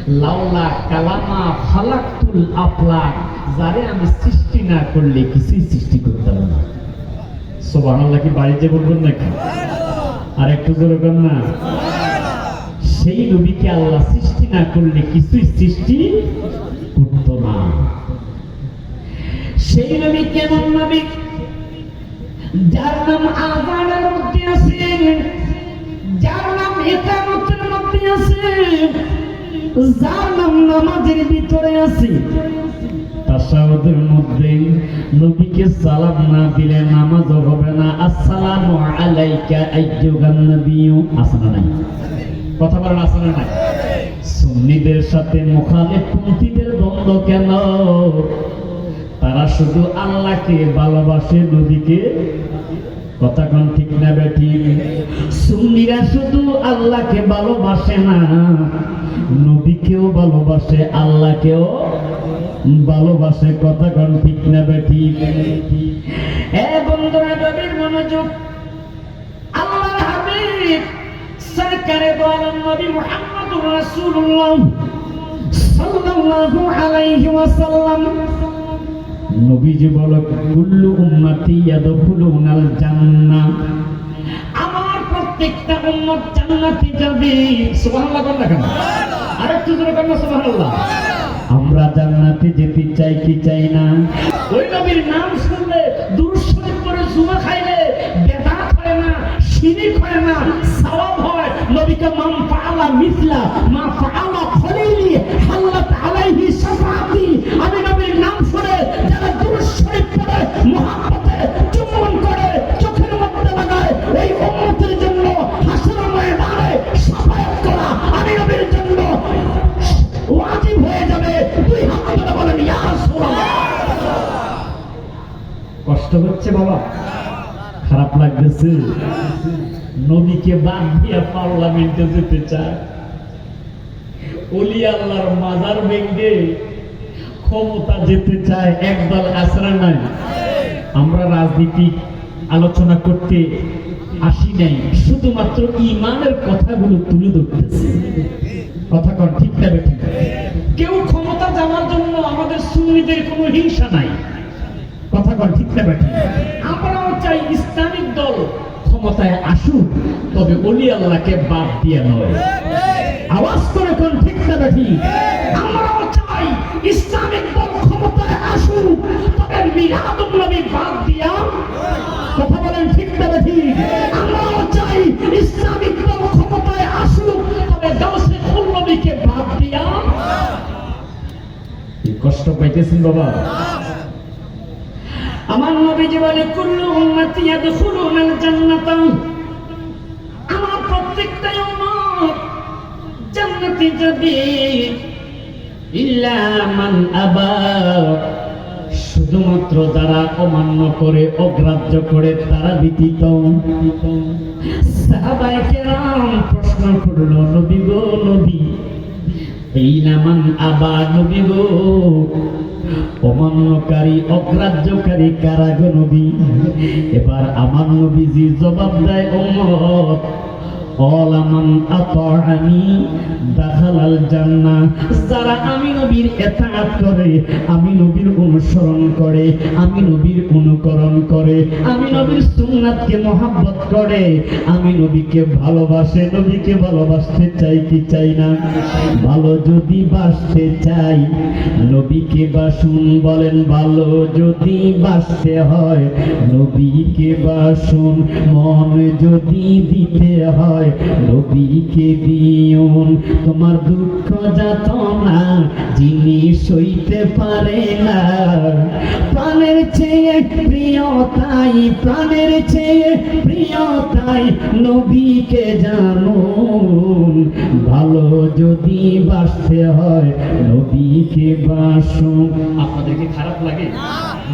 লাউলা কালামা খালাকতুল আফলাক, যারে আমি সৃষ্টি না করলে কিছুই সৃষ্টি করতাম না। সুবহানাল্লাহ কি বাড়িতে বলবেন নাকি? আর একটু জোরে কর না। সেই নবীকে আল্লাহ সৃষ্টি না করলে কিছুই সৃষ্টি করত না। সেই নবী কেমন নবী? যার নাম আযানের মধ্যে আছে, যার নাম ইকামতের মধ্যে আছে, যার নাম নামাজের ভিতরে আছে। তাশাহুদের মধ্যে নবীকে সালাম না দিলে নামাজও হবে না। আসসালামু আলাইকা আইয়ুহান নবিয়্যু, আছে না নাই? কথা বলেন, আছে না নাই? সুন্নিদের সাথে মুখালিফপন্থীদের দ্বন্দ্ব কেন? তারা শুধু আল্লাহকে ভালোবাসে, নবীকে কথা কোন ঠিক না বেঠিক? সুন্নিরা শুধু আল্লাহকে ভালোবাসে না, নবীকেও ভালোবাসে, আল্লাহকেও ভালোবাসে। কথা কোন ঠিক না বেঠিক? এ বন্ধুরা, নবীর মনোযোগ। আল্লাহর হাবিব সরকারে দো আলম নবী মুহাম্মদুর রাসূলুল্লাহ সাল্লাল্লাহু আলাইহি ওয়াসাল্লাম নবীজি বলে, কুল্লু উম্মতি ইয়াদখুলুনাল জান্নাহ, আমার প্রত্যেকটা উম্মত জান্নাতে যাবে। সুবহানাল্লাহ বলেন না কেন? আরেকটু জোরে বলেন না সুবহানাল্লাহ। আমরা জান্নাতে যেতে চাই কি চাই না? ওই নবীর নাম শুনলে, দুরূদ শরীফ পড়ে জুমা খাইলে বেদাত হয় না, শিরক হয় না, সওয়াব হয়। নবীকে মান ফাআলা মিসলা মা ফাআলা খলিলি হাল্লাত আলাইহি শাফাআতি। আমি নবীর নাম শুনে যারা দুরূদ শরীফ পড়ে, মুহাব্বতে চুম্বন করে, চোখের মধ্যে লাগায়, এই উম্মতের জন্য হাসরের ময়দানে শাফায়াত করা আমি নবীর জন্য ওয়াজিব হয়ে যাবে। দুই হাত তুলে বলেন ইয়া রাসূলুল্লাহ। কষ্ট হচ্ছে বাবা? খারাপ লাগতেছে? নবীকে বাদ দিয়ে পার্লামেন্টে যেতে চায়, ওলি আল্লাহর মাজার ভেঙে ক্ষমতা যেতে চায় একদল আসরা নাই। আমরা রাজনীতি আলোচনা করতে আসি নাই, শুধুমাত্র ঈমানের কথাগুলো তুলে ধরতেছি। কথা কর ঠিক না বেঠিক? কেউ ক্ষমতা যাওয়ার জন্য আমাদের সুন্নিদের কোনো হিংসা নাই। কথা কর ঠিক না বেঠিক? আমরাও চাই ইসলামিক দল ক্ষমতায় আসুক, তবে ওলি আল্লাহকে বাদ দিয়ে নয়। আওয়াজ করে কোন ঠিক না বেঠিক? আমরাও চাই ইসলামিক দল ক্ষমতায় আসুক, তবে মিলাদুন নবী বাদ দিয়া। কথা বলেন ঠিক না বেঠিক? আমরাও চাই ইসলামিক দল ক্ষমতায় আসুক, তবে গাউসে কুল নবীকে বাদ দিয়া। কষ্ট পাইতেছেন বাবা? আমার নবীজি বলে, কুল্লু উম্মতি ইয়াদখুলুনাল জান্নাত, আমার প্রত্যেকটা উম্মত জান্নাতে যাবে, ইল্লা মান আবা, শুধুমাত্র যারা অমান্য করে, অগ্রাহ্য করে, তারা ব্যতীত। সাহাবায়ে কেরাম প্রশ্ন করল, নবী গো নবী, ইল্লা মান আবা, নবী গো অমান্যকারী, অগ্রাহ্যকারী কারা গো নবী? এবার আমার নবীজি জবাব দেয়, উম্মত আলামান আতাআনি দাখালাল জান্নাহ, যারা আমি নবীর ইতাআত করে, আমি নবীর অনুসরণ করে, আমি নবীর অনুকরণ করে, আমি নবীর সুন্নাতকে মহব্বত করে, আমি নবীকে ভালোবাসে। নবীকে ভালোবাসতে চাই কি চাই না? ভালো যদি বাসতে চাই নবীকে বাসুন। বলেন, ভালো যদি বাসতে হয় নবীকে বাসুন। মন যদি দিতে হয় নবীকে দিউন। তোমার দুঃখ যাতনা যিনি সইতে পারে না, প্রাণের চেয়ে প্রিয় তাই, প্রাণের চেয়ে প্রিয় তাই নবীকে জানুন। ভালো যদি বাসতে হয় নবীকে বাসুন। আপনাদেরকে খারাপ লাগে?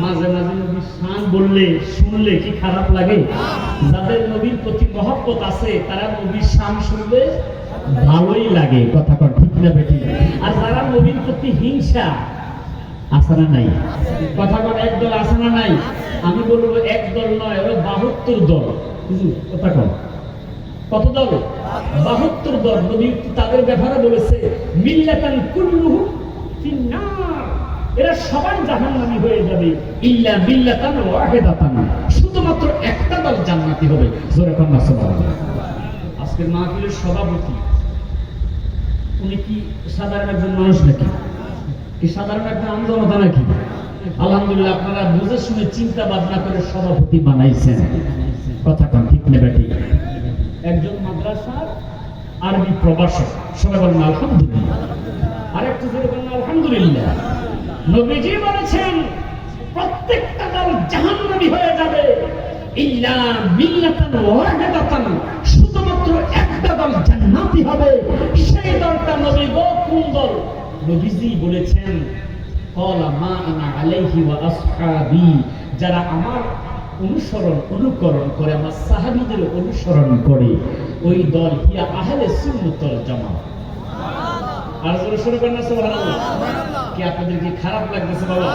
মাঝে মাঝে নবীর শান বললে, শুনলে কি খারাপ লাগে? যাদের নবীর প্রতি মহব্বত আছে তারা নবীর শান শুনলে ভালোই লাগে। কথা কর ঠিক না বেঠিক? আর যারা নবীর প্রতি হিংসা, আছে না নাই? কথা কর একদল আছে না নাই? আমি বলবো একদল নয়, হলো 72 দল। কথা কর কত দল? 72 দল। নবী তাদের ব্যাপারে বলেছে মিল্লাতান কুল্লুহুম ফিন্নার, এরা সবাই জাহান্নামী হয়ে যাবে, ইল্লা মিল্লাতান ওয়াহিদাতান, শুধুমাত্র একটা দল জান্নাতি হবে। জোরে কন্যা সুবহানাল্লাহ। আজকের মাহফিলের সভাপতি উনি কি সাধারণ একজন মানুষ নাকি? কি সাধারণ একটা আন্দোলন নাকি? আলহামদুলিল্লাহ, আপনারা বুঝে শুনে চিন্তা ভাবনা করে সভাপতি বানাইছেন। কথা কন ঠিক নেবে ঠিক। একজন মাদ্রাসার আরবি প্রভাষক, সবাই বলেন আলহামদুলিল্লাহ। আরেকটু জোরে বলেন আলহামদুলিল্লাহ। নবীজি বলেছেন প্রত্যেকটা দল জাহান্নামী হয়ে যাবে, ইল্লা মিল্লাতান ওয়াহিদাতান, শুধুমাত্র একটা দল জান্নাতি হবে। সেই দলটা নবী গো কোন দল? নবীজি বলেছেন ক্বালা মা আনা আলাইহি ওয়া আসহাবি, যারা আমার অনুকরণ করে, আমার সাহাবীদের অনুসরণ করে, ওই দল হিয়া আহলে সুন্নাত ওয়াল জামাত। আর জোরে শুরু করেন না সুবহানাল্লাহ। কি আপনাদের কি খারাপ লাগতেছে বাবা?